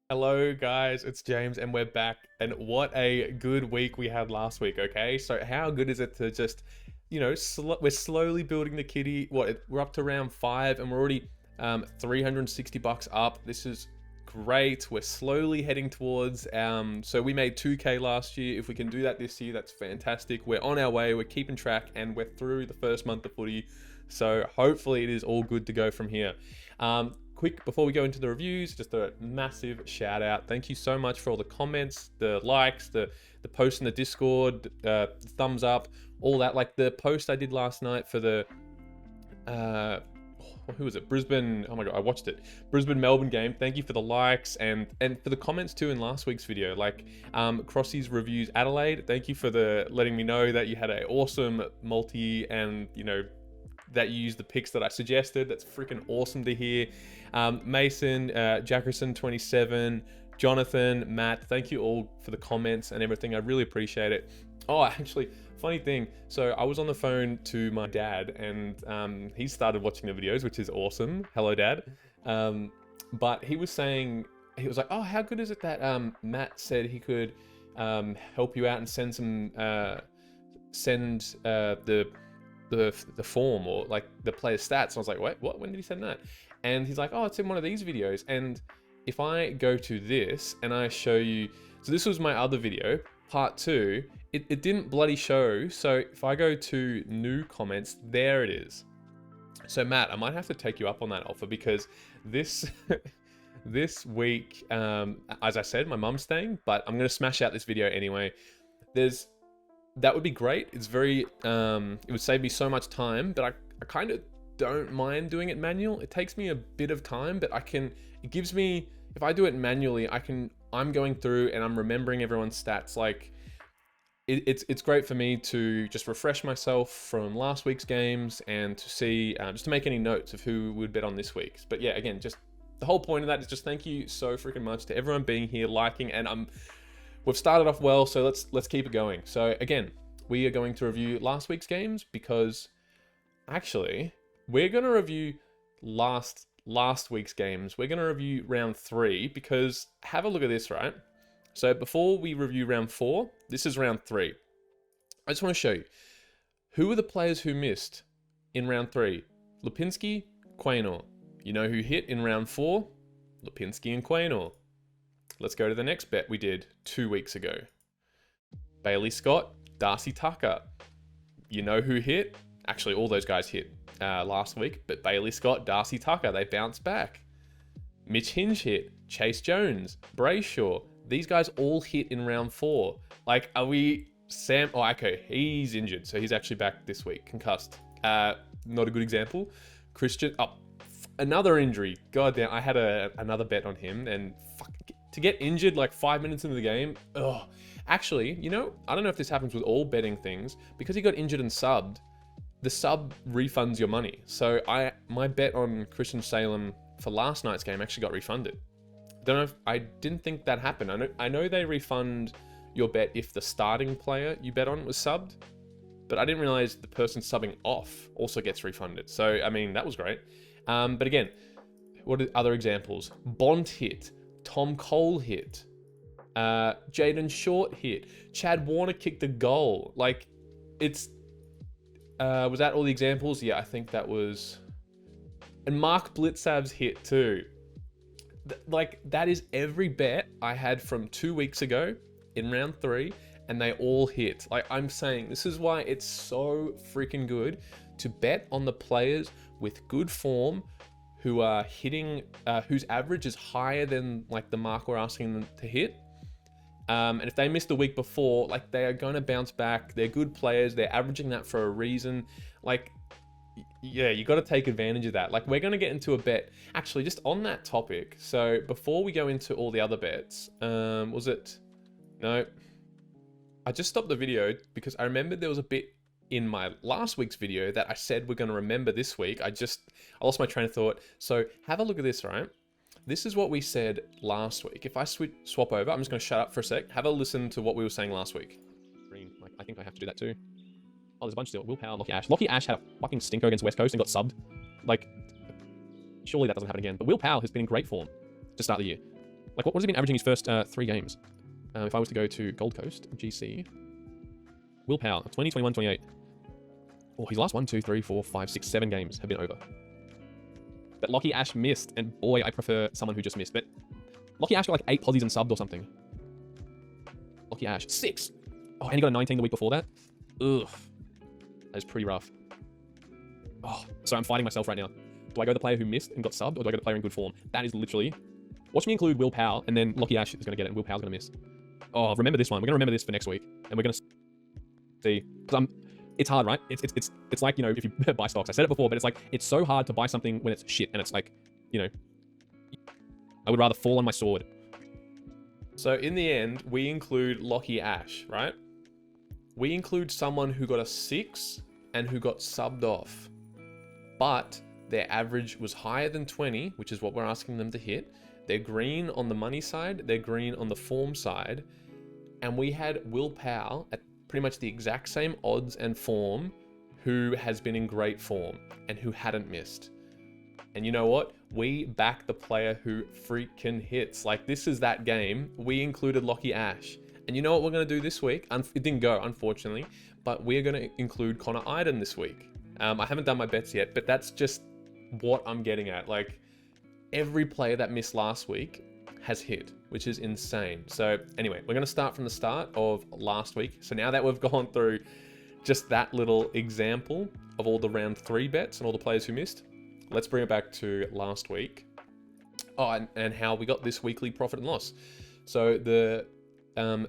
Hello guys, it's James and we're back, and what a good week we had last week. Okay, so how good is it to just, we're slowly building the kitty. We're up to round 5 and we're already $360 up. This is great. We're slowly heading towards so we made 2k last year. If we can do that this year, that's fantastic. We're on our way, we're keeping track, and we're through the first month of footy, so hopefully it is all good to go from here. Quick, before we go into the reviews, just a massive shout out. Thank you so much for all the comments, the likes, the post in the Discord, thumbs up, all that. Like the post I did last night for the who was it? Brisbane. Oh my god, I watched it. Brisbane Melbourne game. Thank you for the likes and for the comments too in last week's video. Like Crossy's reviews Adelaide. Thank you for the letting me know that you had an awesome multi, and that you used the picks that I suggested. That's freaking awesome to hear. Mason, Jackerson 27, Jonathan, Matt, thank you all for the comments and everything. I really appreciate it. Oh, actually, funny thing. So I was on the phone to my dad, and he started watching the videos, which is awesome. Hello, Dad. But he was saying, he was like, oh, how good is it that Matt said he could help you out and send some, the form, or like the player stats. And I was like, wait, what? When did he send that? And he's like, oh, it's in one of these videos. And if I go to this and I show you, so this was my other video, part 2, it didn't bloody show. So if I go to new comments, there it is. So Matt, I might have to take you up on that offer, because this this week, as I said, my mum's staying, but I'm gonna smash out this video anyway. That would be great. It's very, it would save me so much time, but I kind of don't mind doing it manual. It takes me a bit of time, but it gives me, if I do it manually, I'm going through and I'm remembering everyone's stats. Like it's great for me to just refresh myself from last week's games and to see, just to make any notes of who would bet on this week's. But yeah, again, just the whole point of that is just thank you so freaking much to everyone being here, liking, and we've started off well, so let's keep it going. So again, we are going to review last week's games, because actually we're going to review last week's games. We're going to review round 3, because have a look at this, right? So before we review round 4, this is round 3. I just want to show you who are the players who missed in round 3. Lipinski, Quaynor. You know who hit in round 4? Lipinski and Quaynor. Let's go to the next bet we did 2 weeks ago. Bailey Scott, Darcy Tucker. You know who hit? Actually, all those guys hit last week, but Bailey Scott, Darcy Tucker, they bounced back. Mitch Hinge hit, Chase Jones, Brayshaw. These guys all hit in round 4. Like, are we... Sam... Oh, okay, he's injured, so he's actually back this week, concussed. Not a good example. Christian... Oh, another injury. God damn, I had another bet on him, and fuck... To get injured like 5 minutes into the game, ugh. Actually, I don't know if this happens with all betting things, because he got injured and subbed, the sub refunds your money. So my bet on Christian Salem for last night's game actually got refunded. I didn't think that happened. I know they refund your bet if the starting player you bet on was subbed, but I didn't realize the person subbing off also gets refunded. So, I mean, that was great. But again, what are other examples? Bond hit. Tom Cole hit. Jaden Short hit. Chad Warner kicked a goal. Like, it's... was that all the examples? Yeah, I think that was... And Mark Blitzav's hit too. Like, that is every bet I had from 2 weeks ago in round 3, and they all hit. Like, I'm saying, this is why it's so freaking good to bet on the players with good form, who are hitting, whose average is higher than like the mark we're asking them to hit. And if they missed the week before, like, they are going to bounce back. They're good players. They're averaging that for a reason. Like, yeah, you got to take advantage of that. Like, we're going to get into a bet, actually, just on that topic. So before we go into all the other bets, was it? No, I just stopped the video because I remembered there was a bit in my last week's video that I said we're going to remember this week. I lost my train of thought. So have a look at this, right? This is what we said last week. If I swap over, I'm just going to shut up for a sec. Have a listen to what we were saying last week. Green. Like, I think I have to do that too. Oh, there's a bunch still. Will Powell, Lockie Ash. Lockie Ash had a fucking stinker against West Coast and got subbed. Like, surely that doesn't happen again. But Will Powell has been in great form to start the year. Like, what has he been averaging his first 3 games? If I was to go to Gold Coast, GC, Will Power, 20, 21, 28. Oh, his last 1, 2, 3, 4, 5, 6, 7 games have been over. But Lockie Ash missed, and boy, I prefer someone who just missed. But Lockie Ash got like 8 posies and subbed or something. Lockie Ash, 6. Oh, and he got a 19 the week before that. Ugh. That is pretty rough. Oh, so I'm fighting myself right now. Do I go the player who missed and got subbed, or do I go the player in good form? That is literally... Watch me include Will Powell, and then Lockie Ash is going to get it, and Will Powell's going to miss. Oh, remember this one. We're going to remember this for next week, and we're going to see... Because it's hard, right? It's like, you know, if you buy stocks. I said it before, but it's like, it's so hard to buy something when it's shit, and it's like, you know, I would rather fall on my sword. So in the end, we include Lockie Ash, right? We include someone who got a 6 and who got subbed off. But their average was higher than 20, which is what we're asking them to hit. They're green on the money side. They're green on the form side. And we had Will Powell at pretty much the exact same odds and form, who has been in great form and who hadn't missed. And you know what? We back the player who freaking hits. Like, this is that game. We included Lockie Ash. And you know what we're going to do this week? It didn't go, unfortunately, but we're going to include Connor Iden this week. I haven't done my bets yet, but that's just what I'm getting at. Like, every player that missed last week has hit, which is insane. So anyway, we're going to start from the start of last week. So now that we've gone through just that little example of all the round 3 bets and all the players who missed, let's bring it back to last week. Oh, and how we got this weekly profit and loss. So the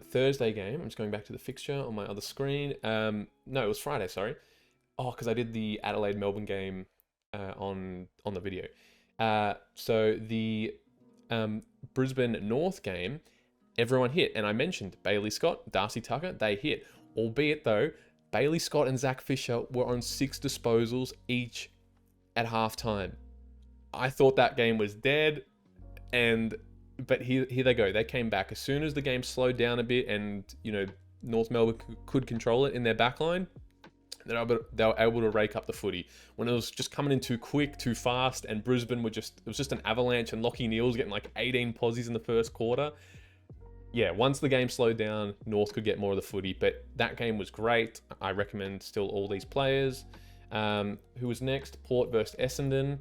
Thursday game, I'm just going back to the fixture on my other screen. No, it was Friday, sorry. Oh, because I did the Adelaide-Melbourne game on the video. So the Brisbane North game, everyone hit. And I mentioned Bailey Scott, Darcy Tucker, they hit. Albeit though, Bailey Scott and Zach Fisher were on 6 disposals each at halftime. I thought that game was dead, but here they go. They came back as soon as the game slowed down a bit, and you know, North Melbourne could control it in their backline. They were able to rake up the footy when it was just coming in too quick, too fast, and Brisbane it was just an avalanche, and Lockie Neal was getting like 18 posies in the first quarter. Yeah, once the game slowed down, North could get more of the footy, but that game was great. I recommend still all these players. Who was next? Port versus Essendon.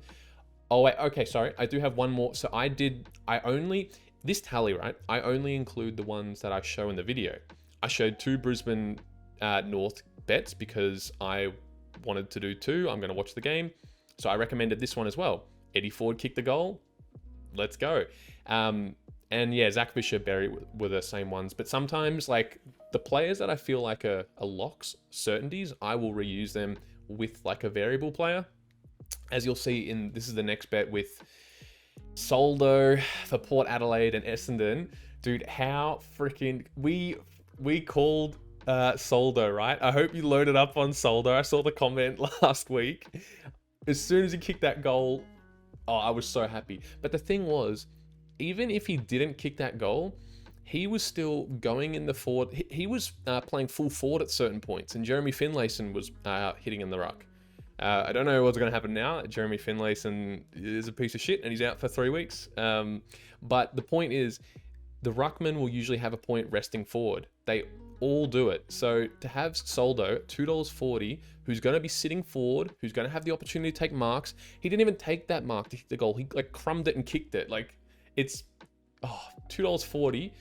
Oh wait, okay, sorry. I do have one more. So this tally, right? I only include the ones that I show in the video. I showed 2 Brisbane North bets because I wanted to do 2. I'm going to watch the game. So I recommended this one as well. Eddie Ford kicked the goal. Let's go. And yeah, Zach Fisher, Berry were the same ones. But sometimes, like, the players that I feel like are locks, certainties, I will reuse them with like a variable player. As you'll see this is the next bet with Soldo for Port Adelaide and Essendon. Dude, how freaking... We called Soldo, right? I hope you loaded up on Soldo. I saw the comment last week. As soon as he kicked that goal, oh, I was so happy. But the thing was, even if he didn't kick that goal, he was still going in the forward. He was playing full forward at certain points, and Jeremy Finlayson was hitting in the ruck. I don't know what's going to happen now. Jeremy Finlayson is a piece of shit, and he's out for 3 weeks. But the point is, the ruckman will usually have a point resting forward. They all do it. So to have Soldo at $2.40, who's going to be sitting forward, who's going to have the opportunity to take marks, he didn't even take that mark to kick the goal. He like crumbed it and kicked it. Like, it's $2.40.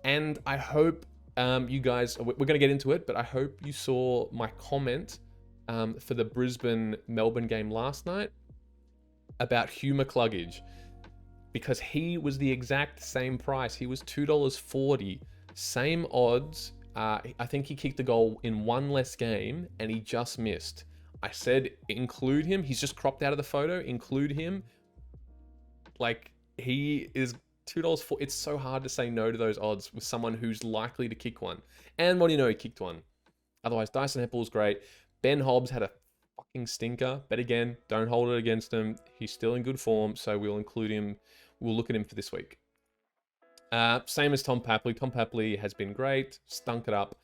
And I hope you guys, we're going to get into it, but I hope you saw my comment for the Brisbane-Melbourne game last night about Hugh McCluggage, because he was the exact same price. He was $2.40, same odds. I think he kicked the goal in 1 less game, and he just missed. I said include him. He's just cropped out of the photo. Include him. Like, he is $2.40. It's so hard to say no to those odds with someone who's likely to kick one. And what do you know? He kicked one. Otherwise, Dyson Heppell's great. Ben Hobbs had a fucking stinker, but again, don't hold it against him. He's still in good form, so we'll include him. We'll look at him for this week. Same as Tom Papley. Tom Papley has been great, stunk it up,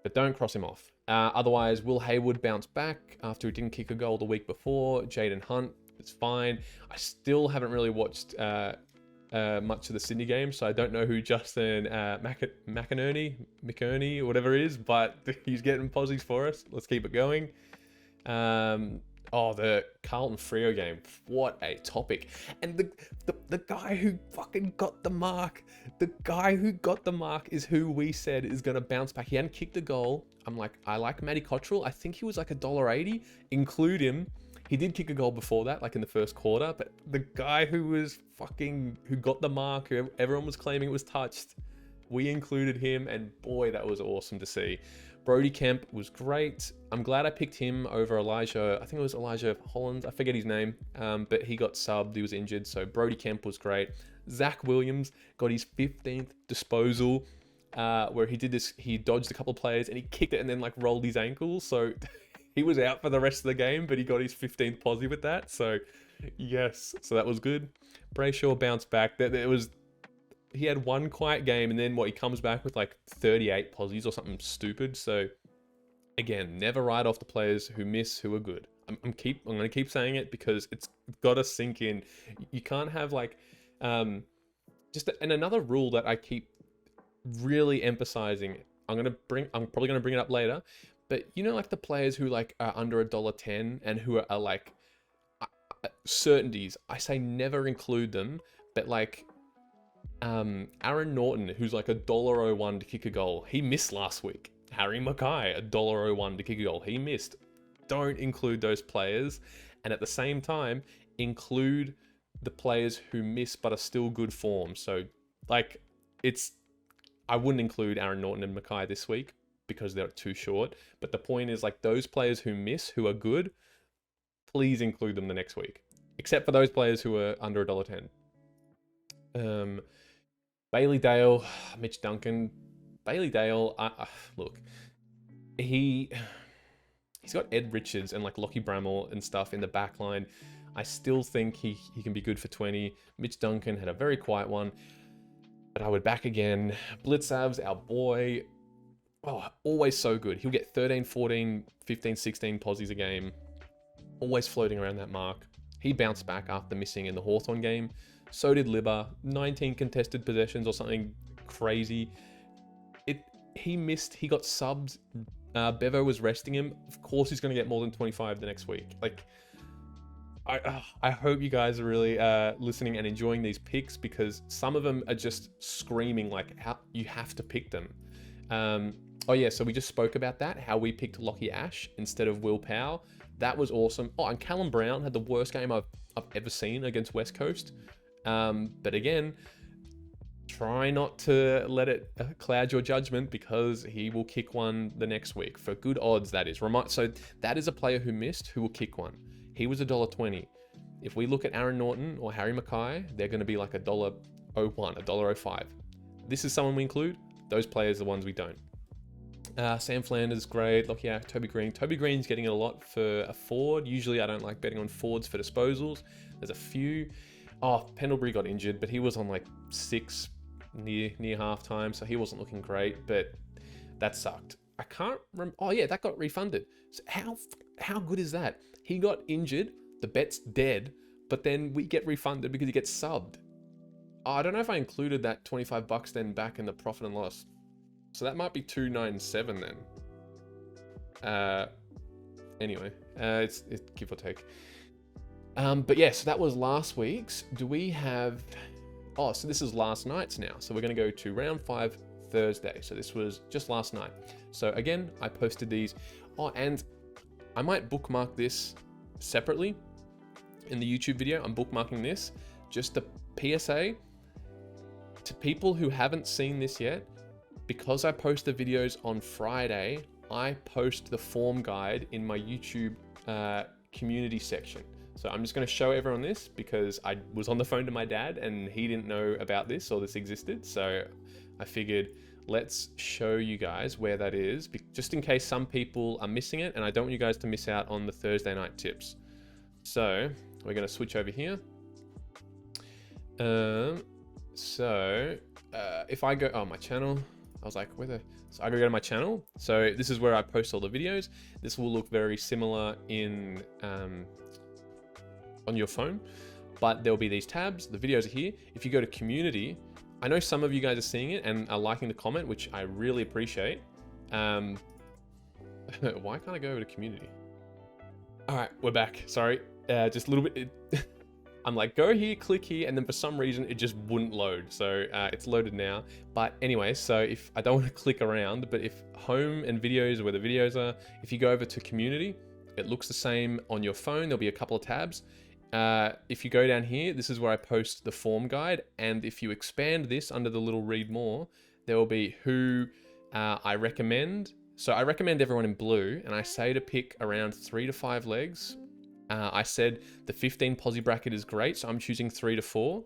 but don't cross him off. Otherwise, Will Haywood bounced back after he didn't kick a goal the week before. Jaden Hunt, it's fine. I still haven't really watched much of the Sydney game, so I don't know who Justin McInerney, or whatever it is, but he's getting posies for us. Let's keep it going. The Carlton Freo game. What a topic. And the guy who fucking got the mark, is who we said is going to bounce back. He hadn't kicked a goal. I'm like, I like Matty Cottrell. I think he was like $1.80. Include him. He did kick a goal before that, like in the first quarter, but the guy who got the mark, who everyone was claiming it was touched, we included him, and boy, that was awesome to see. Brody Kemp was great. I'm glad I picked him over Elijah. I think it was Elijah Holland. I forget his name, but he got subbed. He was injured, so Brody Kemp was great. Zach Williams got his 15th disposal, where he did this. He dodged a couple of players and he kicked it and then like rolled his ankle. So he was out for the rest of the game, but he got his 15th posi with that. So yes, so that was good. Brayshaw bounced back. He had one quiet game, and then he comes back with like 38 posies or something stupid. So again, never write off the players who miss, who are good. I'm going to keep saying it because it's got to sink in. You can't have like, and another rule that I keep really emphasizing. I'm probably going to bring it up later, but you know, like the players who like are under $1.10 and who are like certainties. I say never include them, but like, Aaron Norton, who's like $1.01 to kick a goal. He missed last week. Harry Mackay, $1.01 to kick a goal. He missed. Don't include those players. And at the same time, include the players who miss but are still good form. So like I wouldn't include Aaron Norton and Mackay this week because they're too short. But the point is like those players who miss, who are good, please include them the next week. Except for those players who are under $1.10. Bailey Dale, Mitch Duncan. Bailey Dale, look, he's got Ed Richards and like Lockie Bramall and stuff in the back line. I still think he can be good for 20. Mitch Duncan had a very quiet one, but I would back again. Blitzavs, our boy, always so good. He'll get 13, 14, 15, 16 posies a game, always floating around that mark. He bounced back after missing in the Hawthorn game. So did Libba, 19 contested possessions or something crazy. He missed, he got subbed. Bevo was resting him. Of course he's going to get more than 25 the next week. Like, I hope you guys are really listening and enjoying these picks because some of them are just screaming like how you have to pick them. So we just spoke about that, how we picked Lockie Ash instead of Will Powell. That was awesome. And Callum Brown had the worst game I've ever seen against West Coast. But again, try not to let it cloud your judgment because he will kick one the next week for good odds. That is so that is a player who missed who will kick one. He was $1.20. If we look at Aaron Norton or Harry Mackay, they're going to be like $1.01, $1.05. This is someone we include. Those players are the ones we don't. Sam Flanders, great. Lockie Ash, Toby Green. Toby Green's getting it a lot for a forward. Usually I don't like betting on forwards for disposals. There's a few. Pendlebury got injured, but he was on like 6 near halftime, so he wasn't looking great, but that sucked. I can't remember. That got refunded. So how good is that? He got injured, the bet's dead, but then we get refunded because he gets subbed. I don't know if I included that $25 then back in the profit and loss. So that might be $297 then. Anyway, it's give or take. But yeah, so that was last week's. Do we have... so this is last night's now. So we're going to go to round 5 Thursday. So this was just last night. So again, I posted these. And I might bookmark this separately in the YouTube video. I'm bookmarking this. Just the PSA to people who haven't seen this yet. Because I post the videos on Friday, I post the form guide in my YouTube community section. So I'm just going to show everyone this because I was on the phone to my dad and he didn't know about this or this existed. So I figured let's show you guys where that is just in case some people are missing it and I don't want you guys to miss out on the Thursday night tips. So we're going to switch over here. If I go, my channel, I was like, so I go to my channel. So this is where I post all the videos. This will look very similar in, on your phone. but there'll be these tabs. The videos are here. If you go to community, I know some of you guys are seeing it and are liking the comment, which I really appreciate. Why can't I go over to community? All right, we're back. Sorry, just a little bit. I'm like, go here, click here, and then for some reason it just wouldn't load. So it's loaded now. But anyway, so if I don't want to click around, but if home and videos are where the videos are, if you go over to community, it looks the same on your phone. There'll be a couple of tabs. If you go down here, this is where I post the form guide. And if you expand this under the little read more, there will be who I recommend. So I recommend everyone in blue, and I say to pick around 3 to 5 legs. I said the 15 posi bracket is great, so I'm choosing 3 to 4.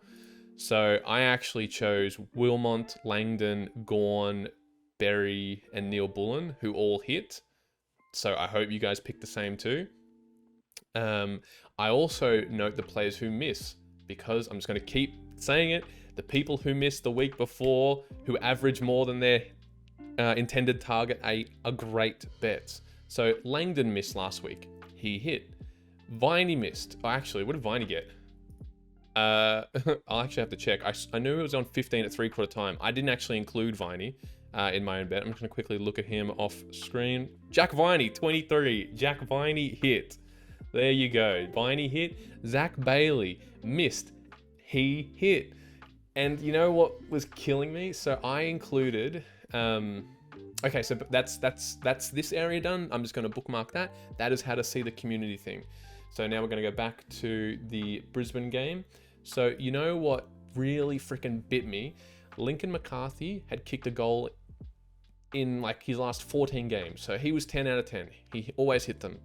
So I actually chose Wilmont, Langdon, Gawn, Berry, and Neil Bullen, who all hit. So I hope you guys pick the same too. I also note the players who miss, because I'm just going to keep saying it. The people who missed the week before, who average more than their intended target, are great bets. So Langdon missed last week. He hit. Viney missed. Oh, actually, what did Viney get? I'll actually have to check. I knew it was on 15 at 3/4 time. I didn't actually include Viney in my own bet. I'm just going to quickly look at him off screen. Jack Viney, 23. Jack Viney hit. There you go. Viney hit. Zach Bailey missed. He hit. And you know what was killing me? So I included... okay, so that's this area done. I'm just going to bookmark that. That is how to see the community thing. So now we're going to go back to the Brisbane game. So you know what really freaking bit me? Lincoln McCarthy had kicked a goal in like his last 14 games. So he was 10 out of 10. He always hit them.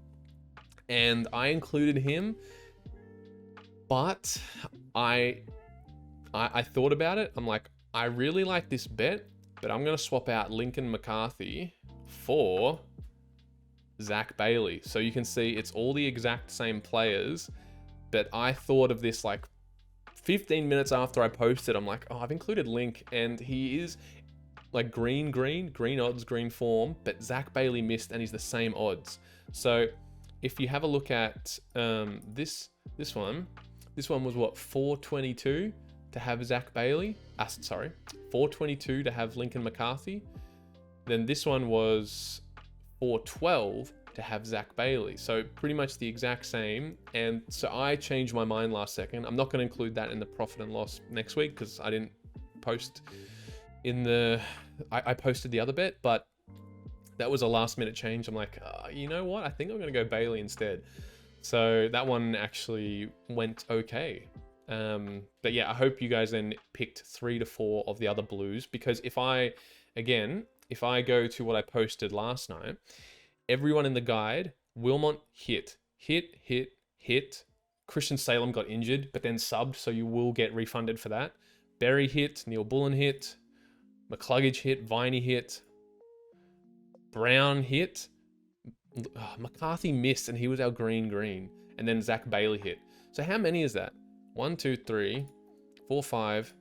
And I included him, but I thought about it. I'm like, I really like this bet, but I'm going to swap out Lincoln McCarthy for Zach Bailey. So you can see it's all the exact same players, but I thought of this like 15 minutes after I posted. I'm like, oh, I've included Link, and he is like green odds, green form, but Zach Bailey missed and he's the same odds. So if you have a look at this one was what, 422 to have Zach Bailey? Sorry, 422 to have Lincoln McCarthy. Then this one was 412 to have Zach Bailey. So pretty much the exact same. And so I changed my mind last second. I'm not going to include that in the profit and loss next week because I didn't post in the... I posted the other bet, but that was a last minute change. I'm like, you know what? I think I'm going to go Bailey instead. So that one actually went okay. But yeah, I hope you guys then picked 3 to 4 of the other blues, because if I go to what I posted last night, everyone in the guide, Wilmont hit. Christian Salem got injured, but then subbed, so you will get refunded for that. Berry hit, Neil Bullen hit, McCluggage hit, Viney hit, Brown hit, McCarthy missed, and he was our green, and then Zach Bailey hit. So how many is that? 1, 2, 3, 4, 5,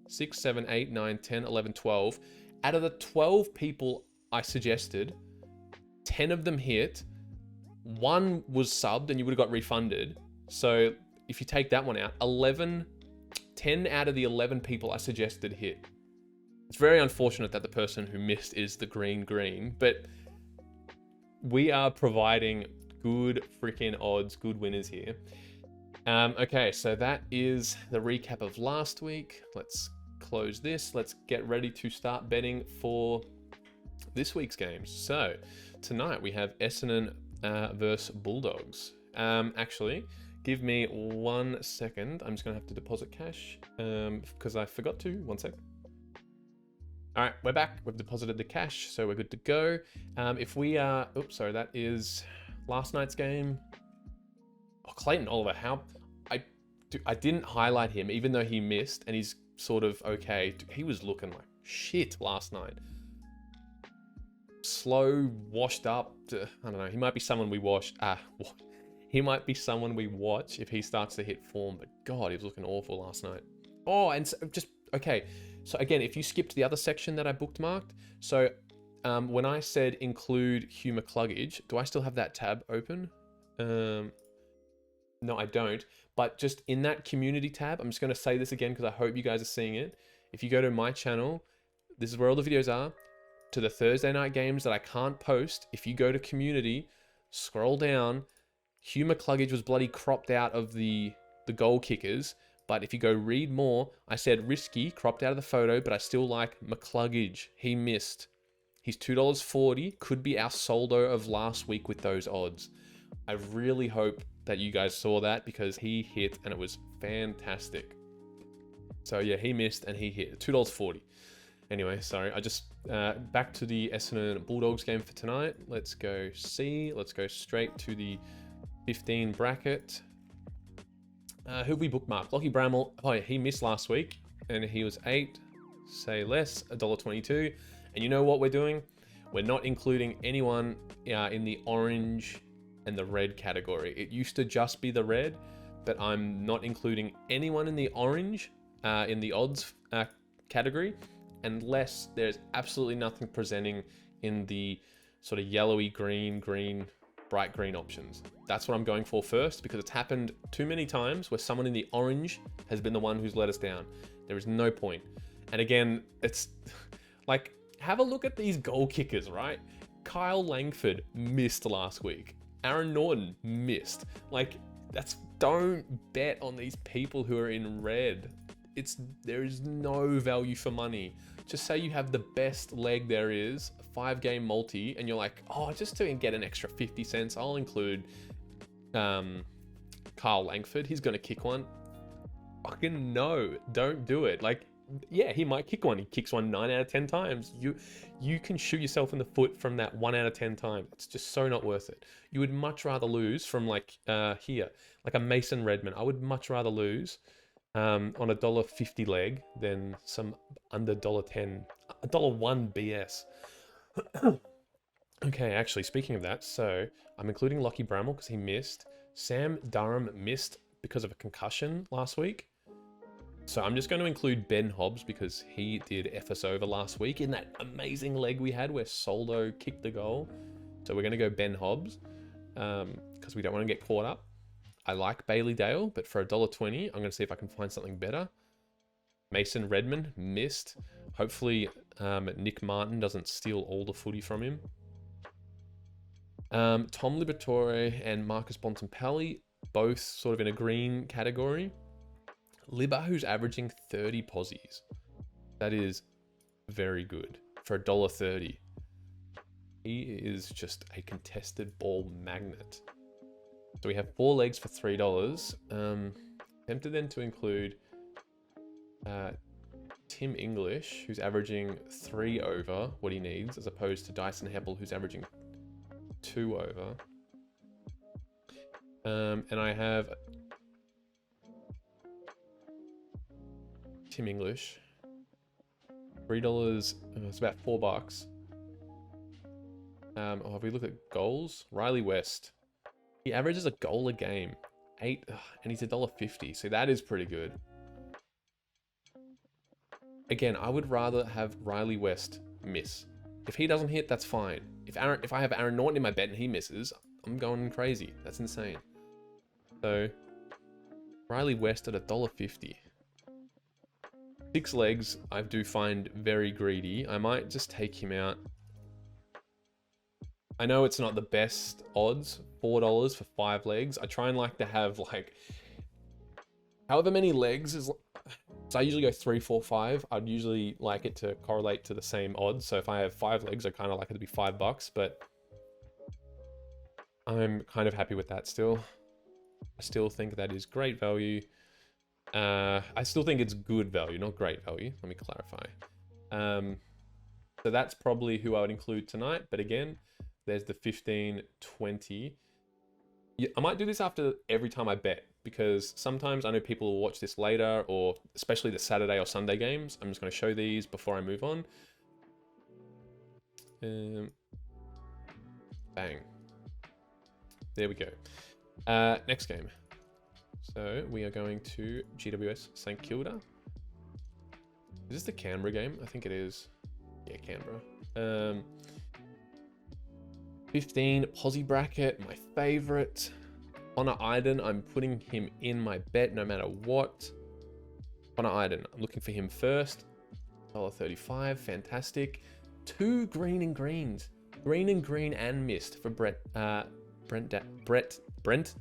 6, 7, 8, 9, 10, 11, 12. Out of the 12 people I suggested, 10 of them hit. 1 was subbed and you would have got refunded. So if you take that one out, 10 out of the 11 people I suggested hit. It's very unfortunate that the person who missed is the green, but we are providing good freaking odds, good winners here. Okay, so that is the recap of last week. Let's close this. Let's get ready to start betting for this week's games. So tonight we have Essendon versus Bulldogs. Actually, give me 1 second. I'm just gonna have to deposit cash because I forgot to. 1 sec. All right, we're back. We've deposited the cash, so we're good to go. If we are, oops, sorry, that is last night's game. Oh, Clayton Oliver, I didn't highlight him, even though he missed, and he's sort of okay. He was looking like shit last night. Slow, washed up. I don't know. He might be someone we watch. He might be someone we watch if he starts to hit form. But God, he was looking awful last night. Oh, and so just okay. So again, if you skipped the other section that I bookmarked, so when I said include Hugh McCluggage, do I still have that tab open? No, I don't. But just in that community tab, I'm just going to say this again because I hope you guys are seeing it. If you go to my channel, this is where all the videos are. To the Thursday night games that I can't post, if you go to community, scroll down, Hugh McCluggage was bloody cropped out of the goal kickers. But if you go read more, I said risky, cropped out of the photo, but I still like McCluggage. He missed. He's $2.40, could be our soldo of last week with those odds. I really hope that you guys saw that because he hit and it was fantastic. So yeah, he missed and he hit $2.40. Anyway, sorry, I just, back to the Essendon Bulldogs game for tonight. Let's go see, let's go straight to the 15 bracket. Who we bookmarked? Lockie Bramall, oh yeah, he missed last week and he was 8, say less, $1.22. And you know what we're doing? We're not including anyone in the orange and the red category. It used to just be the red, but I'm not including anyone in the orange in the odds category, unless there's absolutely nothing presenting in the sort of yellowy green, bright green options. That's what I'm going for first, because it's happened too many times where someone in the orange has been the one who's let us down. There is no point. And again, it's like, have a look at these goal kickers, right? Kyle Langford missed last week. Aaron Norton missed. Like, don't bet on these people who are in red. There is no value for money. Just say you have the best leg there is, a 5-game multi, and you're like, oh, just to get an extra 50 cents, I'll include Kyle Langford. He's gonna kick one. Fucking no, don't do it. Like, yeah, he might kick one. He kicks one 9 out of 10 times. You can shoot yourself in the foot from that 1 out of 10 times. It's just so not worth it. You would much rather lose from like a Mason Redmond. I would much rather lose on a $1.50 leg than some under $1.10, $1.01 BS. Okay, actually, speaking of that, so I'm including Lockie Bramall because he missed. Sam Durham missed because of a concussion last week. So I'm just going to include Ben Hobbs because he did F us over last week in that amazing leg we had where Soldo kicked the goal. So we're going to go Ben Hobbs because we don't want to get caught up. I like Bailey Dale, but for $1.20, I'm going to see if I can find something better. Mason Redmond missed. Hopefully Nick Martin doesn't steal all the footy from him. Tom Liberatore and Marcus Bontempelli, both sort of in a green category. Libba, who's averaging 30 posies. That is very good for $1.30. He is just a contested ball magnet. So we have 4 legs for $3. Tempted then to include Tim English, who's averaging 3 over what he needs, as opposed to Dyson Heppel, who's averaging 2 over. And I have Tim English, $3. It's about $4. If we look at goals, Riley West, he averages a goal a game, 8, and he's $1.50. So that is pretty good. Again, I would rather have Riley West miss. If he doesn't hit, that's fine. If I have Aaron Norton in my bet and he misses, I'm going crazy. That's insane. So Riley West at $1.50. 6 legs, I do find very greedy. I might just take him out. I know it's not the best odds, $4 for 5 legs. I try and like to have like, however many legs is, so I usually go 3, 4, 5. I'd usually like it to correlate to the same odds. So if I have 5 legs, I kind of like it to be $5, but I'm kind of happy with that still. I still think that is great value. I still think it's good value, not great value. Let me clarify. So that's probably who I would include tonight. But again, there's the 15, 20. I might do this after every time I bet, because sometimes I know people will watch this later, or especially the Saturday or Sunday games. I'm just going to show these before I move on. Bang. There we go. Next game. So we are going to GWS St Kilda. Is this the Canberra game? I think it is. Yeah, Canberra. 15 Posi bracket, my favorite. Connor Iden, I'm putting him in my bet no matter what. Connor Iden, I'm looking for him first. $1.35, fantastic. 2 green and greens. Green and green and missed for Brent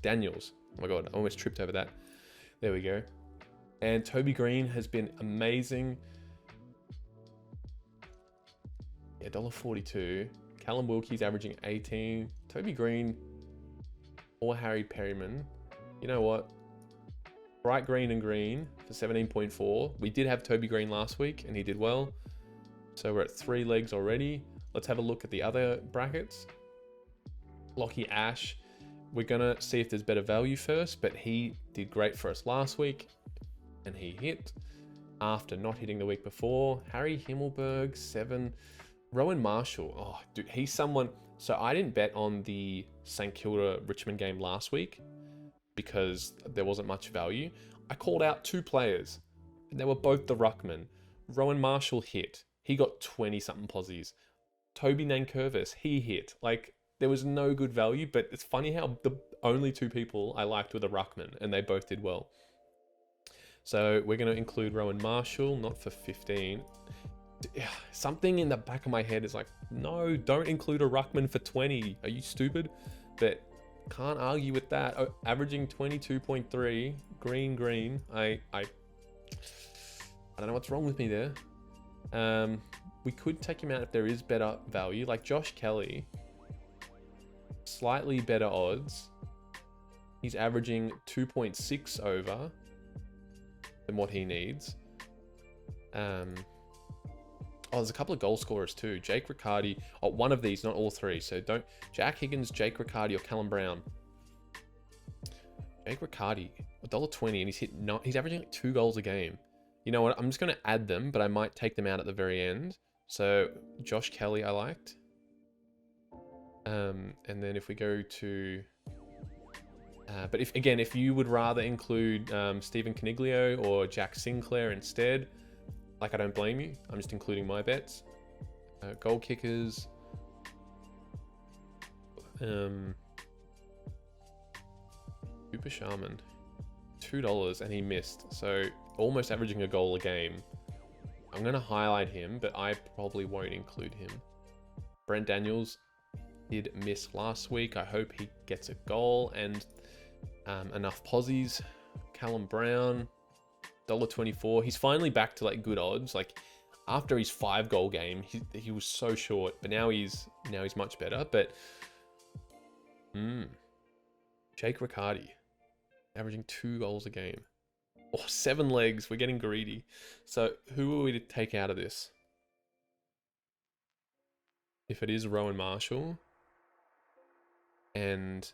Daniels. Oh my God, I almost tripped over that. There we go. And Toby Green has been amazing. Yeah, $1.42. Callum Wilkie's averaging 18. Toby Green or Harry Perryman. You know what? Bright green and green for 17.4. We did have Toby Green last week and he did well. So we're at 3 legs already. Let's have a look at the other brackets. Lockie Ash. We're going to see if there's better value first, but he did great for us last week and he hit after not hitting the week before. Harry Himmelberg, 7. Rowan Marshall. Oh, dude, he's someone. So I didn't bet on the St. Kilda Richmond game last week because there wasn't much value. I called out 2 players and they were both the ruckman. Rowan Marshall hit. He got 20 something posies. Toby Nankervis, he hit. Like, there was no good value, but it's funny how the only 2 people I liked were the ruckman and they both did well. So we're going to include Rowan Marshall, not for 15. Something in the back of my head is like, no, don't include a ruckman for 20. Are you stupid? But can't argue with that. Oh, averaging 22.3, green. I don't know what's wrong with me there. We could take him out if there is better value, like Josh Kelly. Slightly better odds. He's averaging 2.6 over than what he needs. Oh, there's a couple of goal scorers too. Jake Riccardi. Oh, one of these, not all 3. So don't. Jack Higgins, Jake Riccardi, or Callum Brown. Jake Riccardi, $1.20, and he's averaging like 2 goals a game. You know what? I'm just going to add them, but I might take them out at the very end. So Josh Kelly, I liked. And then if we go to, but if you would rather include Stephen Caniglio or Jack Sinclair instead. Like, I don't blame you. I'm just including my bets. Goal kickers. Super Shaman. $2 and he missed. So almost averaging a goal a game. I'm going to highlight him, but I probably won't include him. Brent Daniels did miss last week. I hope he gets a goal and enough posies. Callum Brown. $1.24. He's finally back to like good odds. Like after his 5-goal game, he was so short, but now he's much better. But Jake Riccardi averaging 2 goals a game. Oh, 7 legs. We're getting greedy. So who are we to take out of this? If it is Rowan Marshall, and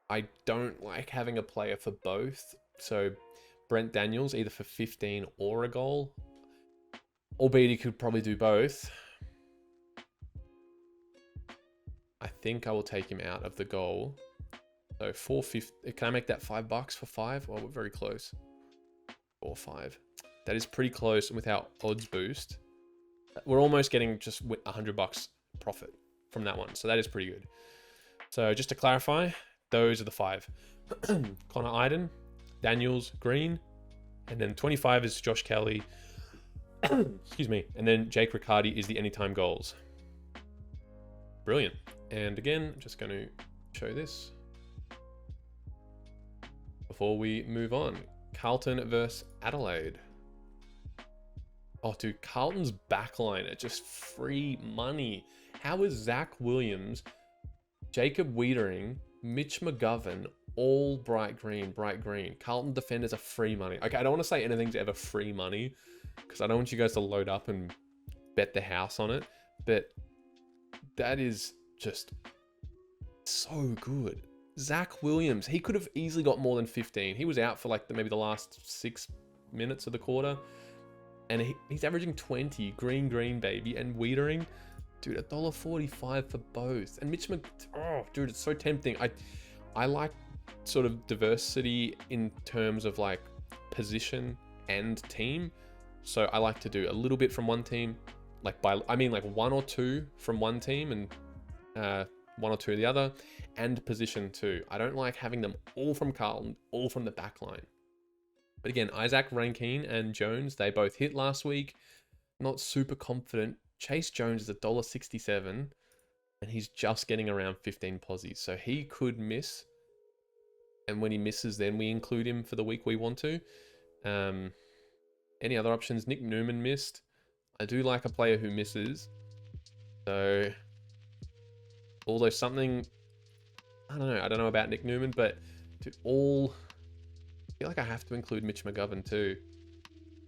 I don't like having a player for both, so Brent Daniels, either for 15 or a goal. Albeit he could probably do both. I think I will take him out of the goal. So $4.50. Can I make that $5 for 5? Well, we're very close. 4 5. That is pretty close with our odds boost. We're almost getting just $100 profit from that one. So that is pretty good. So just to clarify, those are the 5. Connor Iden, Daniels, Green, and then 25 is Josh Kelly. Excuse me. And then Jake Riccardi is the anytime goals. Brilliant. And again, I'm just going to show this before we move on. Carlton versus Adelaide. Oh, dude, Carlton's backline are just free money. How is Zach Williams, Jacob Wiedering, Mitch McGovern, all bright green? Carlton defenders are free money. Okay, I don't want to say anything's ever free money because I don't want you guys to load up and bet the house on it, but that is just so good. Zach Williams, he could have easily got more than 15. He was out for like maybe the last 6 minutes of the quarter, and he's averaging 20. Green, baby. And Wiedering, dude, $1.45 for both. And Mitch oh, dude, it's so tempting. I like sort of diversity in terms of like position and team. So I like to do a little bit from one team, like 1 or 2 from one team and one or two of the other, and position too. I don't like having them all from Carlton, all from the back line. But again, Isaac, Rankine, and Jones, they both hit last week. Not super confident. Chase Jones is $1.67, and he's just getting around 15 posies. So he could miss. And when he misses, then we include him for the week we want to. Any other options? Nick Newman missed. I do like a player who misses. So, although something, I don't know about Nick Newman, but I feel like I have to include Mitch McGovern too.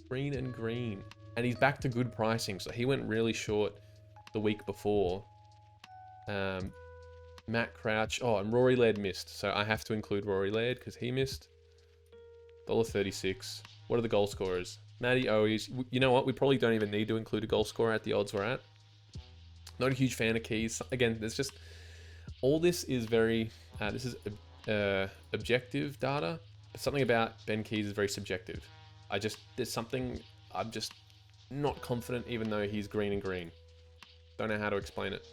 Green and green. And he's back to good pricing. So he went really short the week before. Matt Crouch. Oh, and Rory Laird missed. So I have to include Rory Laird because he missed. $1.36. What are the goal scorers? Matty Owies. You know what? We probably don't even need to include a goal scorer at the odds we're at. Not a huge fan of Keys. Again, there's just... All this is very... this is objective data. But something about Ben Keys is very subjective. There's something... I'm just not confident even though he's green and green. Don't know how to explain it.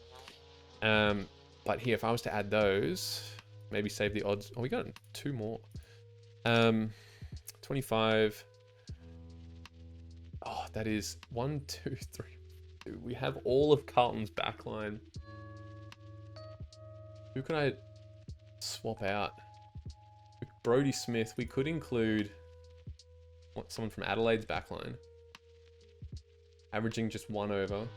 But here, if I was to add those... Maybe save the odds... Oh, we got 2 more. 25... Oh, that is 1, 2, 3. We have all of Carlton's backline. Who could I swap out? Brodie Smith. We could include someone from Adelaide's backline. Averaging just 1 over.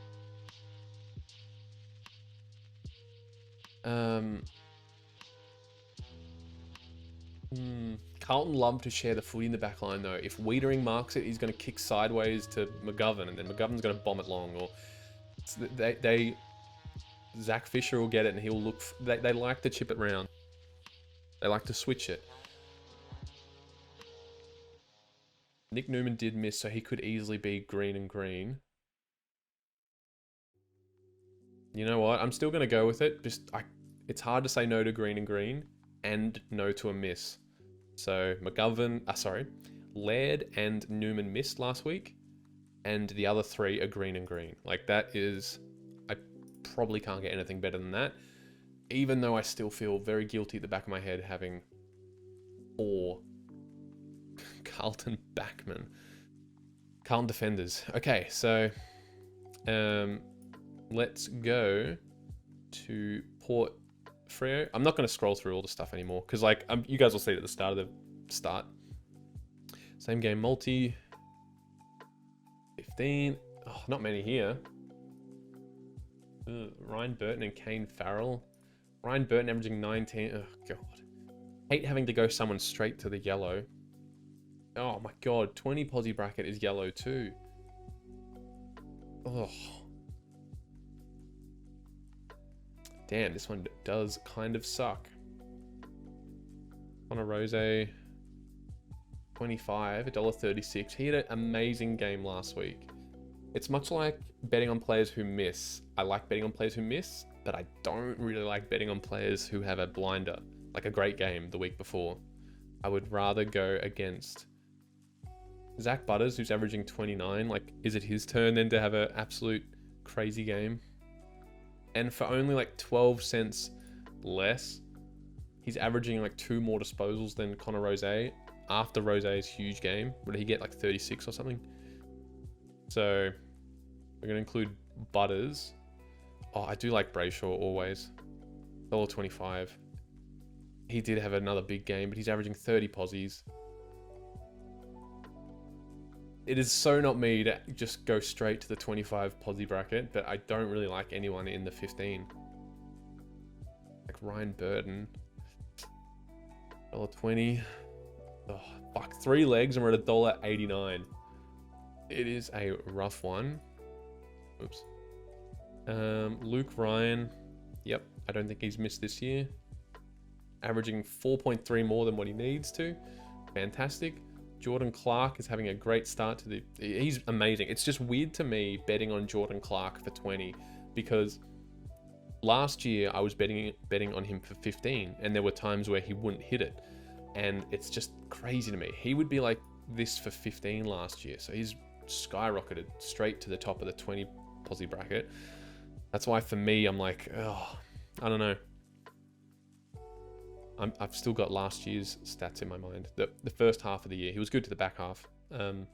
Carlton love to share the footy in the back line, though. If Wiedering marks it, he's going to kick sideways to McGovern, and then McGovern's going to bomb it long. Or Zach Fisher will get it, and he'll look... They like to chip it round. They like to switch it. Nick Newman did miss, so he could easily be green and green. You know what? I'm still going to go with it. It's hard to say no to green and green and no to a miss. So Laird and Newman missed last week, and the other 3 are green and green. Like, that is... I probably can't get anything better than that, even though I still feel very guilty at the back of my head having 4 Carlton backmen. Carlton defenders. Okay, so let's go to Port Freo. I'm not going to scroll through all the stuff anymore because, like, you guys will see it at the start of the start. Same game multi. 15. Oh, not many here. Ryan Burton and Kane Farrell. Ryan Burton averaging 19. Oh, God. Hate having to go someone straight to the yellow. Oh, my God. 20 posi bracket is yellow too. Oh. Damn, this one does kind of suck. Connor Rose, 25, $1.36. He had an amazing game last week. It's much like betting on players who miss. I like betting on players who miss, but I don't really like betting on players who have a blinder, like a great game the week before. I would rather go against Zach Butters, who's averaging 29. Like, is it his turn then to have an absolute crazy game? And for only like 12 cents less, he's averaging like 2 more disposals than Connor Rose after Rose's huge game. What did he get, like 36 or something? So we're going to include Butters. Oh, I do like Brayshaw always. $1.25. He did have another big game, but he's averaging 30 posies. It is so not me to just go straight to the 25 posi bracket, but I don't really like anyone in the 15. Like Ryan Burton. $1.20. Oh, fuck. 3 legs and we're at $1.89. It is a rough one. Oops. Luke Ryan. Yep, I don't think he's missed this year. Averaging 4.3 more than what he needs to. Fantastic. Jordan Clark is having a great start to he's amazing. It's just weird to me betting on Jordan Clark for 20 because last year I was betting on him for 15 and there were times where he wouldn't hit it. And it's just crazy to me. He would be like this for 15 last year. So he's skyrocketed straight to the top of the 20 posi bracket. That's why for me, I'm like, oh, I don't know. I've still got last year's stats in my mind. The first half of the year, he was good to the back half. What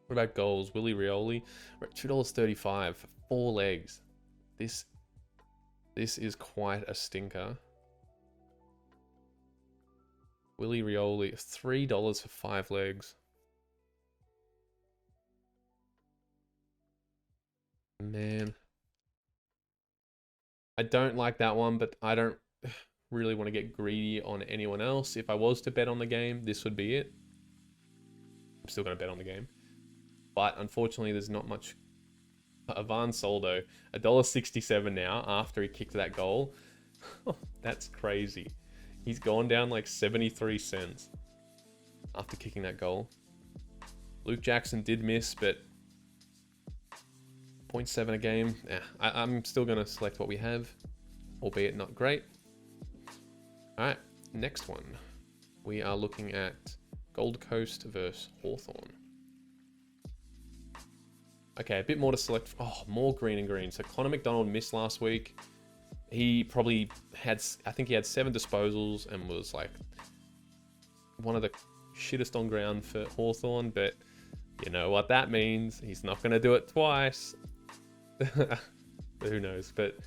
about goals? Willie Rioli, we're at $2.35 for 4 legs. This is quite a stinker. Willie Rioli, $3 for 5 legs. Man, I don't like that one, but I don't really want to get greedy on anyone else. If I was to bet on the game, this would be it. I'm still going to bet on the game. But unfortunately, there's not much. Ivan Soldo, $1.67 now after he kicked that goal. That's crazy. He's gone down like 73 cents after kicking that goal. Luke Jackson did miss, but 0.7 a game. Yeah, I'm still going to select what we have, albeit not great. All right, next one. We are looking at Gold Coast versus Hawthorn. Okay, a bit more to select. Oh, more green and green. So Connor McDonald missed last week. He probably had, I think he had 7 disposals and was like one of the shittest on ground for Hawthorn. But you know what that means. He's not going to do it twice. Who knows? But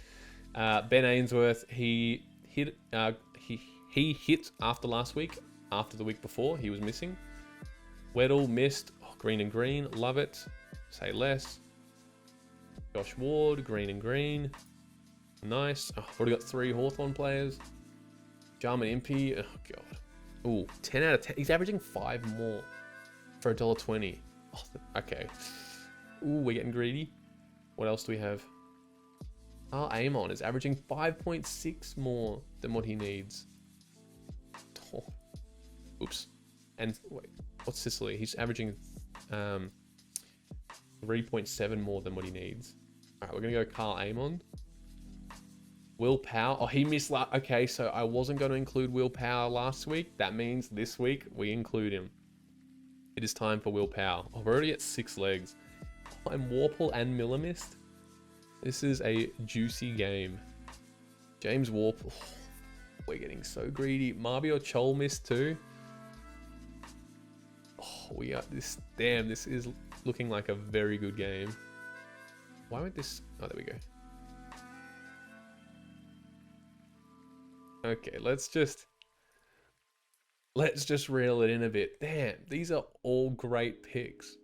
Ben Ainsworth, he hit after last week. After the week before, he was missing. Weddle missed. Oh, green and green. Love it. Say less. Josh Ward, green and green. Nice. Oh, I've already got 3 Hawthorn players. Jarman Impey. Oh, God. Ooh, 10 out of 10. He's averaging 5 more for $1.20. Oh, okay. Ooh, we're getting greedy. What else do we have? Amon is averaging 5.6 more than what he needs. Oh. Oops. And wait, what's Sicily? He's averaging 3.7 more than what he needs. All right, we're going to go Carl Amon. Will Power. Oh, he missed last. Okay, so I wasn't going to include Will Power last week. That means this week we include him. It is time for Will Power. Oh, we're already at 6 legs. Oh, and Warple and Miller missed. This is a juicy game. James Warple. Oh, we're getting so greedy. Marbio Chol missed too. Oh, we are this. Damn, this is looking like a very good game. Why won't this? Oh, there we go. Okay, let's just reel it in a bit. Damn, these are all great picks.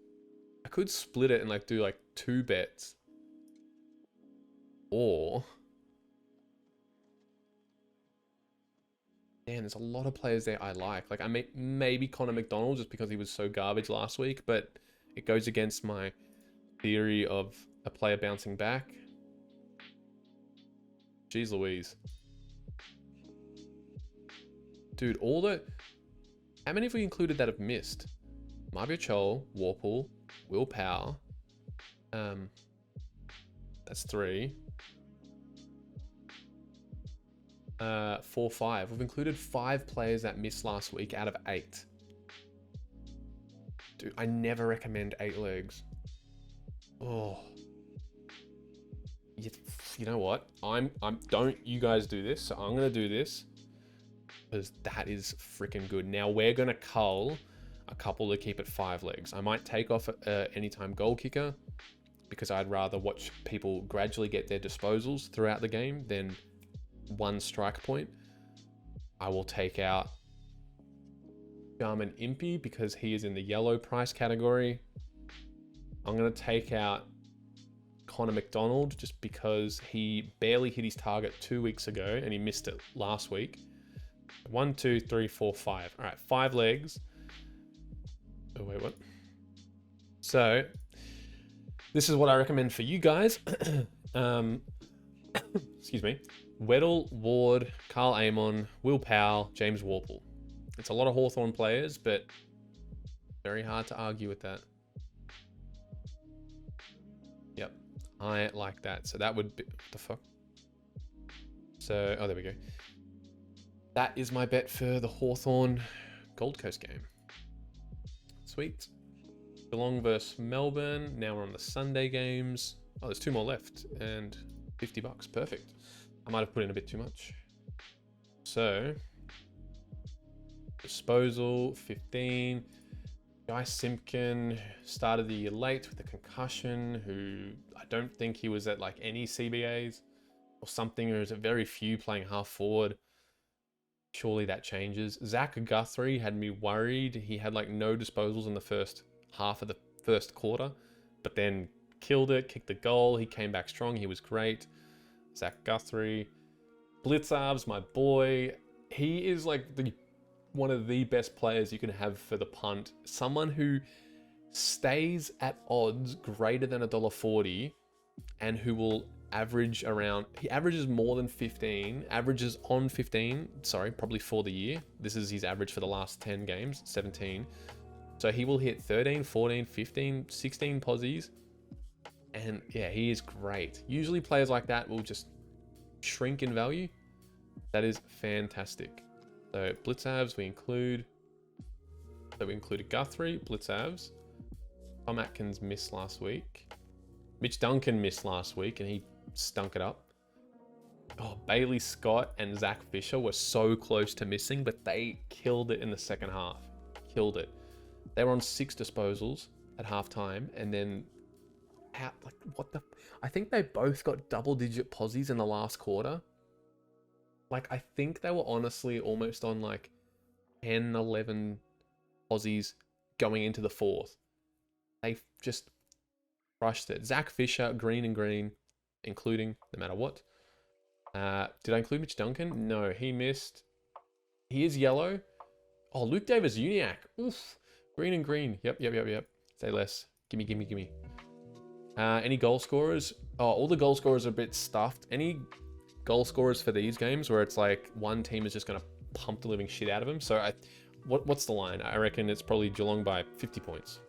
I could split it and like do like 2 bets. Or damn, there's a lot of players there I like. Like maybe Connor McDonald just because he was so garbage last week, but it goes against my theory of a player bouncing back. Jeez Louise. Dude, how many have we included that have missed? Marbio Chol, Warple, Will Power. That's 3. 4, 5. We've included 5 players that missed last week out of 8. Dude, I never recommend 8 legs. Oh. You know what? Don't you guys do this. So I'm going to do this. Because that is freaking good. Now we're going to cull a couple to keep it 5 legs. I might take off anytime goal kicker because I'd rather watch people gradually get their disposals throughout the game than 1 strike point. I will take out Jarman Impey because he is in the yellow price category. I'm going to take out Connor McDonald just because he barely hit his target 2 weeks ago and he missed it last week. 1, 2, 3, 4, 5. All right, 5 legs. Oh, wait, what? So, this is what I recommend for you guys. Excuse me. Weddle, Ward, Carl Amon, Will Powell, James Warple. It's a lot of Hawthorn players, but very hard to argue with that. Yep, I like that. So that would be... What the fuck? So, oh, there we go. That is my bet for the Hawthorn Gold Coast game. Sweet. Geelong versus Melbourne. Now we're on the Sunday games. Oh, there's 2 more left and $50. Perfect. I might have put in a bit too much. So disposal, 15. Guy Simpkin started the year late with a concussion, who I don't think he was at like any CBAs or something, or is it very few playing half forward. Surely that changes. Zach Guthrie had me worried. He had like no disposals in the first half of the first quarter, but then killed it, kicked the goal. He came back strong. He was great. Zach Guthrie. Blitzavs, my boy. He is like one of the best players you can have for the punt. Someone who stays at odds greater than $1.40 and who will average around, he averages more than 15, averages on 15, sorry, probably for the year. This is his average for the last 10 games, 17. So he will hit 13, 14, 15, 16 posies. And yeah, he is great. Usually players like that will just shrink in value. That is fantastic. So Blitzavs we include. So we included Guthrie, Blitzavs. Tom Atkins missed last week. Mitch Duncan missed last week and he stunk it up. Oh, Bailey Scott and Zach Fisher were so close to missing, but they killed it in the second half. Killed it. They were on 6 disposals at halftime, and then I think they both got double-digit posies in the last quarter. Like, I think they were honestly almost on like 10, 11 posies going into the fourth. They just crushed it. Zach Fisher, green and green, including no matter what. Did I include Mitch Duncan? No, he missed. He is yellow. Oh, Luke Davis-Uniacke. Oof. Green and green. Yep. Say less. Gimme. Any goal scorers? Oh, all the goal scorers are a bit stuffed. Any goal scorers for these games where it's like one team is just going to pump the living shit out of them? So what's the line? I reckon it's probably Geelong by 50 points.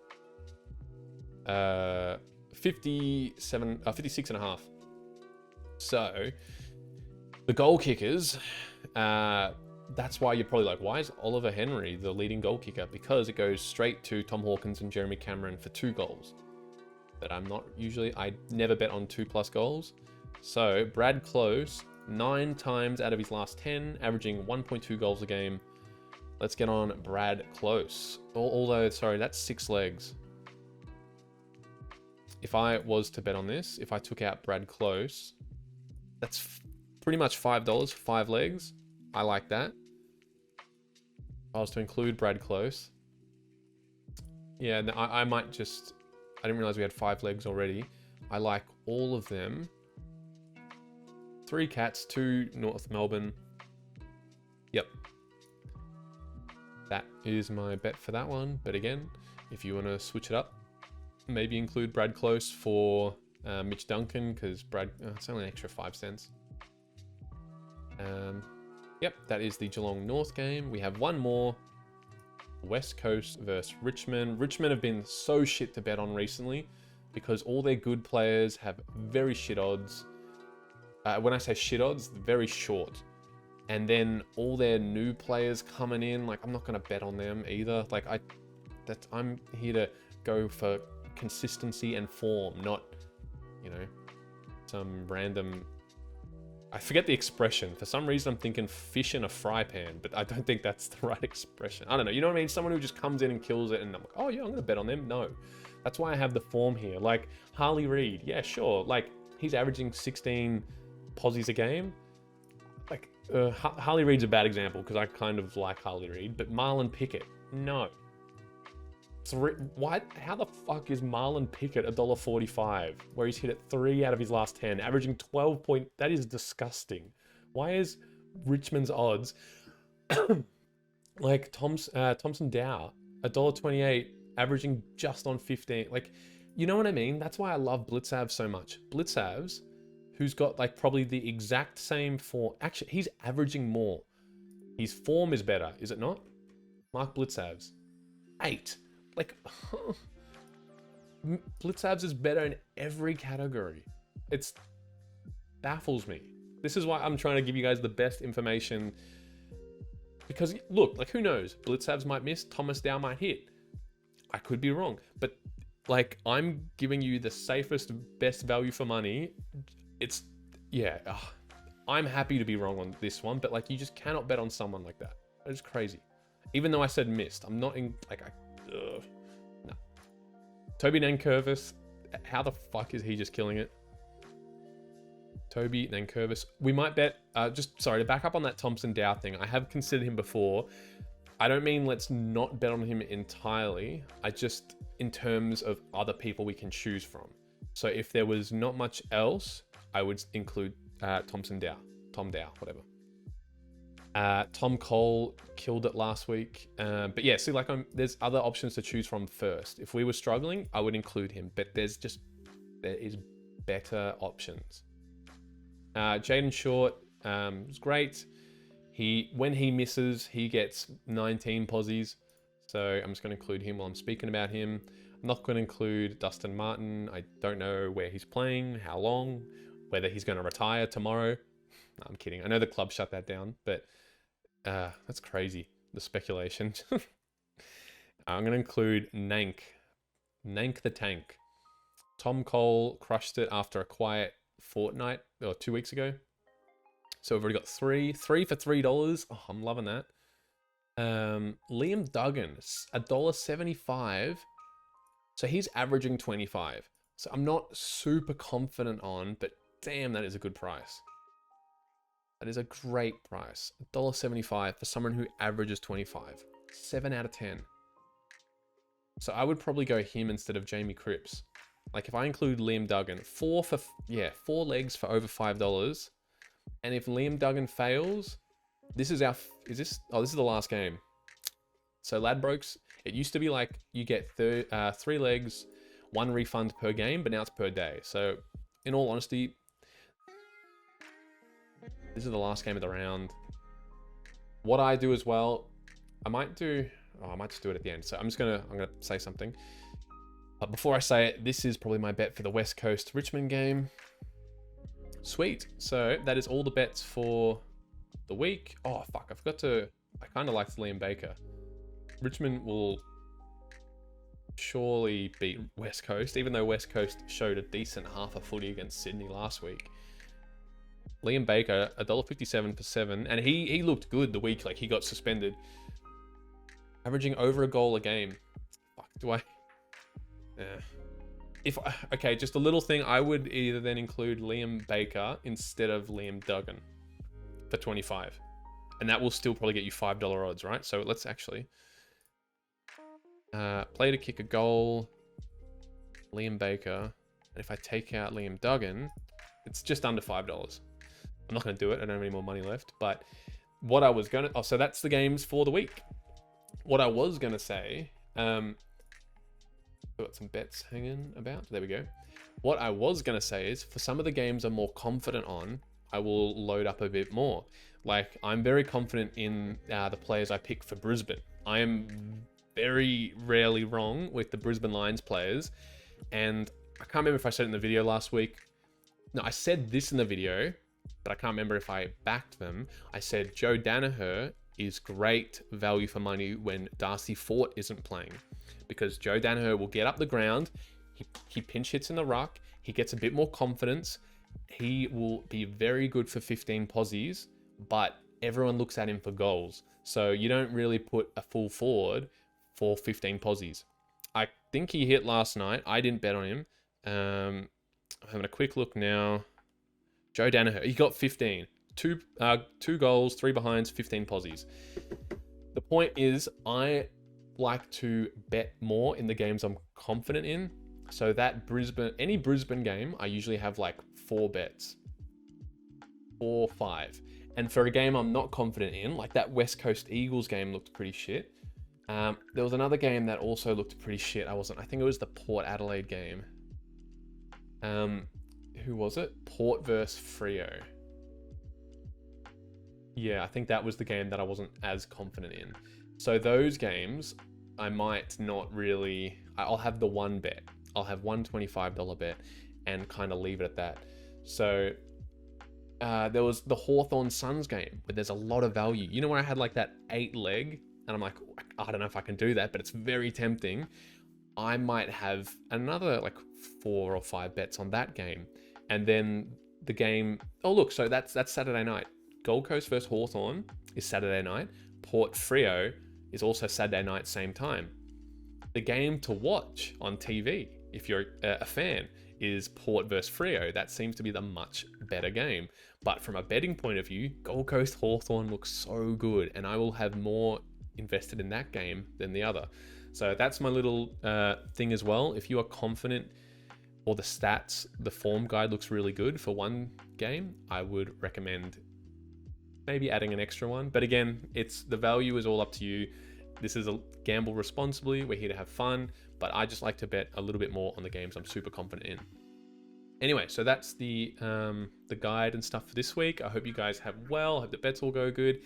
56 and a half. So the goal kickers, that's why you're probably like, why is Oliver Henry the leading goal kicker? Because it goes straight to Tom Hawkins and Jeremy Cameron for 2 goals. But I never bet on 2+ goals. So Brad Close, 9 times out of his last 10, averaging 1.2 goals a game. Let's get on Brad Close. Although, sorry, that's 6 legs. If I was to bet on this, if I took out Brad Close, that's pretty much $5 for 5 legs. I like that. If I was to include Brad Close. Yeah, I might just... I didn't realize we had 5 legs already. I like all of them. 3 Cats, 2 North Melbourne. Yep. That is my bet for that one. But again, if you want to switch it up, maybe include Brad Close for Mitch Duncan, because it's only an extra 5 cents. Yep, that is the Geelong North game. We have one more. West Coast versus Richmond. Richmond have been so shit to bet on recently because all their good players have very shit odds. When I say shit odds, very short. And then all their new players coming in, like I'm not going to bet on them either. Like I'm here to go for consistency and form, not, some random... I forget the expression. For some reason, I'm thinking fish in a fry pan, but I don't think that's the right expression. I don't know. You know what I mean? Someone who just comes in and kills it, and I'm like, oh yeah, I'm going to bet on them. No. That's why I have the form here. Like, Harley Reid. Yeah, sure. Like, he's averaging 16 posies a game. Like, Harley Reid's a bad example, because I kind of like Harley Reid, but Marlon Pickett, no. What? How the fuck is Marlon Pickett $1.45, where he's hit it 3 out of his last 10, averaging 12 point? That is disgusting. Why is Richmond's odds like Thompson Dow $1.28, averaging just on 15? Like, you know what I mean? That's why I love Blitzavs so much. Blitzavs, who's got like probably the exact same form. Actually, he's averaging more. His form is better, is it not? Mark Blitzavs, 8. Like, Blitzavs is better in every category. It baffles me. This is why I'm trying to give you guys the best information. Because, look, like, who knows? Blitzavs might miss, Thomas Dow might hit. I could be wrong. But, like, I'm giving you the safest, best value for money. I'm happy to be wrong on this one. But, like, you just cannot bet on someone like that. That is crazy. Even though I said missed, I'm not in, like, no. Toby Nankervis, how the fuck is he just killing it? Toby Nankervis. We might bet, sorry, to back up on that Thompson Dow thing, I have considered him before. I don't mean let's not bet on him entirely. I just, in terms of other people we can choose from. So if there was not much else, I would include Tom Dow, whatever. Tom Cole killed it last week. But yeah, see, like there's other options to choose from first. If we were struggling, I would include him, but there is better options. Jaden Short was great. When he misses, he gets 19 posies. So I'm just going to include him while I'm speaking about him. I'm not going to include Dustin Martin. I don't know where he's playing, how long, whether he's going to retire tomorrow. No, I'm kidding. I know the club shut that down, but that's crazy, the speculation. I'm going to include Nank the Tank. Tom Cole crushed it after a quiet fortnight, or 2 weeks ago. So we've already got three for $3. Oh, I'm loving that. Liam Duggan, $1.75. So he's averaging 25. So I'm not super confident on, but damn, that is a good price. That is a great price. $1.75 for someone who averages 25. 7 out of 10. So I would probably go him instead of Jamie Cripps. Like if I include Liam Duggan, 4 legs for over $5. And if Liam Duggan fails, this is this is the last game. So Ladbrokes, it used to be like you get 3 legs, 1 refund per game, but now it's per day. So in all honesty, this is the last game of the round. What I do as well, I might just do it at the end. So I'm gonna say something. But before I say it, this is probably my bet for the West Coast Richmond game. Sweet. So that is all the bets for the week. Oh, fuck. I kind of liked Liam Baker. Richmond will surely beat West Coast, even though West Coast showed a decent half a footy against Sydney last week. Liam Baker, $1.57 for 7. And he looked good the week. Like, he got suspended. Averaging over a goal a game. Fuck, do I... Okay, just a little thing. I would either then include Liam Baker instead of Liam Duggan for 25. And that will still probably get you $5 odds, right? So let's actually... play to kick a goal. Liam Baker. And if I take out Liam Duggan, it's just under $5. I'm not going to do it. I don't have any more money left. But what I was going to... Oh, so that's the games for the week. What I was going to say... got some bets hanging about. There we go. What I was going to say is, for some of the games I'm more confident on, I will load up a bit more. Like, I'm very confident in the players I pick for Brisbane. I am very rarely wrong with the Brisbane Lions players. And I can't remember if I said it in the video last week. No, I said this in the video, but I can't remember if I backed them. I said Joe Danaher is great value for money when Darcy Fort isn't playing. Because Joe Danaher will get up the ground, he pinch hits in the ruck, he gets a bit more confidence, he will be very good for 15 posies, but everyone looks at him for goals. So you don't really put a full forward for 15 posies. I think he hit last night. I didn't bet on him. I'm having a quick look now. Joe Danaher, he got 15. Two goals, 3 behinds, 15 posies. The point is, I like to bet more in the games I'm confident in. So that any Brisbane game, I usually have like 4 bets. 4, 5. And for a game I'm not confident in, like that West Coast Eagles game looked pretty shit. There was another game that also looked pretty shit. I think it was the Port Adelaide game. Who was it? Port versus Freo. Yeah, I think that was the game that I wasn't as confident in. So those games, I might not really... I'll have the one bet. I'll have one $25 bet and kind of leave it at that. So there was the Hawthorn Suns game where there's a lot of value. You know, when I had like that 8 leg and I'm like, I don't know if I can do that, but it's very tempting. I might have another like 4 or 5 bets on that game. And then the game... Oh, look, so that's Saturday night. Gold Coast versus Hawthorn is Saturday night. Port Freo is also Saturday night, same time. The game to watch on TV, if you're a fan, is Port versus Freo. That seems to be the much better game. But from a betting point of view, Gold Coast Hawthorn looks so good, and I will have more invested in that game than the other. So that's my little thing as well. If you are confident, or the stats, the form guide looks really good for one game, I would recommend maybe adding an extra one. But again, the value is all up to you. This is a gamble responsibly. We're here to have fun, but I just like to bet a little bit more on the games I'm super confident in. Anyway, so that's the guide and stuff for this week. I hope you guys have well. I hope the bets all go good.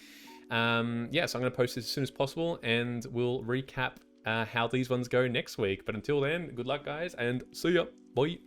So I'm going to post this as soon as possible, and we'll recap how these ones go next week. But until then, good luck, guys, and see ya. Bye.